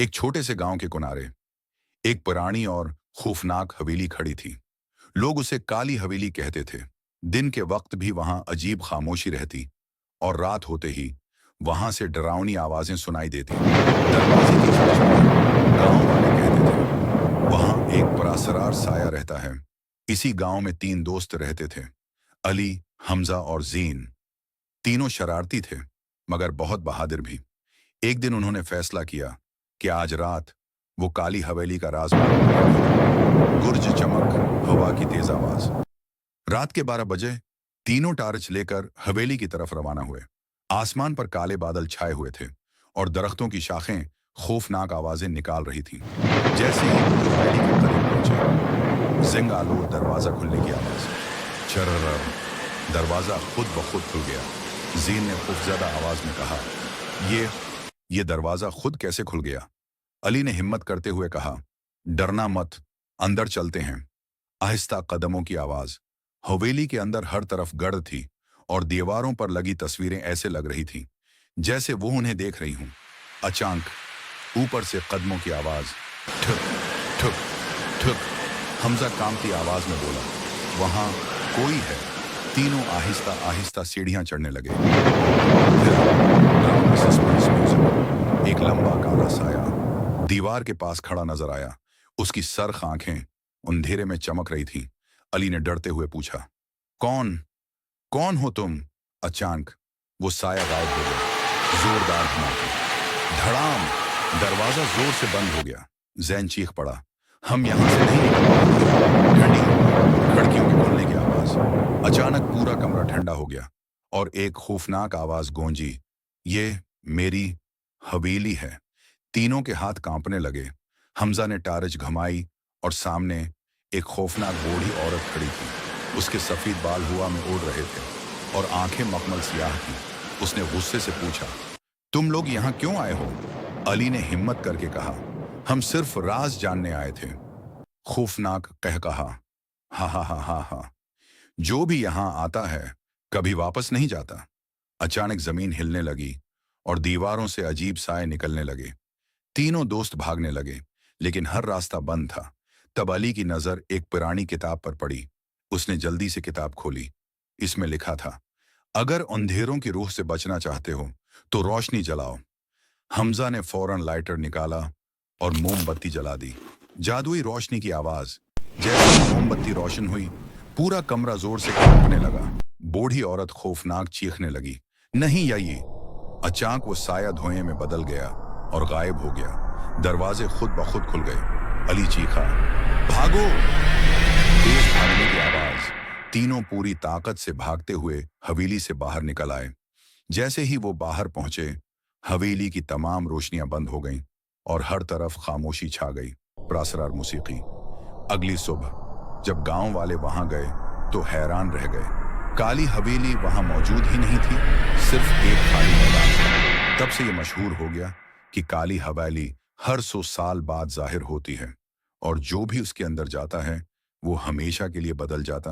एक छोटे से गांव के किनारे एक पुरानी और खौफनाक हवेली खड़ी थी। लोग उसे काली हवेली कहते थे। दिन के वक्त भी वहां अजीब खामोशी रहती और रात होते ही वहां से डरावनी आवाजें सुनाई देती। दरवाजे की खटखटाहट, गांव वाले कहते थे वहां एक पुरासरार साया रहता है। इसी गांव में तीन दोस्त रहते थे, अली, हमजा और जीन। तीनों शरारती थे मगर बहुत बहादुर भी। एक दिन उन्होंने फैसला किया कि आज रात वो काली हवेली का राज मालूम। गुर्ज चमक, हवा की तेज आवाज। रात के 12 बजे तीनों टार्च लेकर हवेली की तरफ रवाना हुए। आसमान पर काले बादल छाए हुए थे और दरख्तों की शाखें खौफनाक आवाजें निकाल रही थीं। जैसे ही वो हवेली के करीब पहुंचे, जिंग आलूर दरवाजा खुलने की आवाज। चर्रर, दरवाजा खुद ब खुद खुल गया। जीन ने खौफजदा आवाज में कहा, ये दरवाजा खुद कैसे खुल गया? अली ने हिम्मत करते हुए कहा, डरना मत, अंदर चलते हैं। आहिस्ता कदमों की आवाज। हवेली के अंदर हर तरफ गर्द थी और दीवारों पर लगी तस्वीरें ऐसे लग रही थीं जैसे वो उन्हें देख रही हूं। अचानक ऊपर से कदमों की आवाज, ठुक ठुक ठुक। हमजा कांपती आवाज में बोला, वहां कोई है। तीनों आहिस्ता आहिस्ता सीढ़ियां चढ़ने लगे। फिर ड्रामा सस्पेंस म्यूजिक। एक लंबा काला साया दीवार के पास खड़ा नजर आया। उसकी सरख आंखें अंधेरे में चमक रही थीं। अली ने डरते हुए पूछा, कौन कौन हो तुम? अचानक वो साया गायब हो गया। जोरदार धमाका, धड़ाम, दरवाजा जोर से बंद हो गया। जैन चीख पड़ा, हम यहां से नहीं निकल पाएंगे। ठंडी हवा, खिड़कियों के खुलने की आवाज। अचानक पूरा कमरा ठंडा हो गया और एक खौफनाक आवाज गूंजी, ये मेरी हवेली है। तीनों के हाथ कांपने लगे। हमजा ने टार्च घुमाई और सामने एक खौफनाक बूढ़ी औरत खड़ी थी। उसके सफेद बाल हवा में उड़ रहे थे और आंखें मखमल सियाह थीं। उसने गुस्से से पूछा, तुम लोग यहाँ क्यों आए हो? अली ने हिम्मत करके कहा, हम सिर्फ राज जानने आए थे। खौफनाक कह कहा, हा हा हा हा हा, जो भी यहाँ आता है कभी वापस नहीं जाता। अचानक जमीन हिलने लगी और दीवारों से अजीब साए निकलने लगे। तीनों दोस्त भागने लगे लेकिन हर रास्ता बंद था। तब अली की नजर एक पुरानी किताब पर पड़ी। उसने जल्दी से किताब खोली। इसमें लिखा था, अगर अंधेरों की रूह से बचना चाहते हो तो रोशनी जलाओ। हमजा ने फौरन लाइटर निकाला और मोमबत्ती जला दी। जादुई रोशनी की आवाज। जैसे ही मोमबत्ती रोशन हुई, पूरा कमरा जोर से कांपने लगा। बूढ़ी औरत खौफनाक चीखने लगी, नहीं यही। अचानक वो साया धुएं में बदल गया और गायब हो गया। दरवाजे खुद ब खुद खुल गए। अली चीखा, भागो! तेज भागने की आवाज। तीनों पूरी ताकत से भागते हुए हवेली से बाहर निकल आए। जैसे ही वो बाहर पहुंचे, हवेली की तमाम रोशनियां बंद हो गईं और हर तरफ खामोशी छा गई। पुरासरार मौसीकी। अगली सुबह जब गांव वाले वहां गए तो हैरान रह गए। काली हवेली वहां मौजूद ही नहीं थी, सिर्फ एक खाली मैदान था। तब से ये मशहूर हो गया कि काली हवेली हर 100 साल बाद जाहिर होती है और जो भी उसके अंदर जाता है वो हमेशा के लिए बदल जाता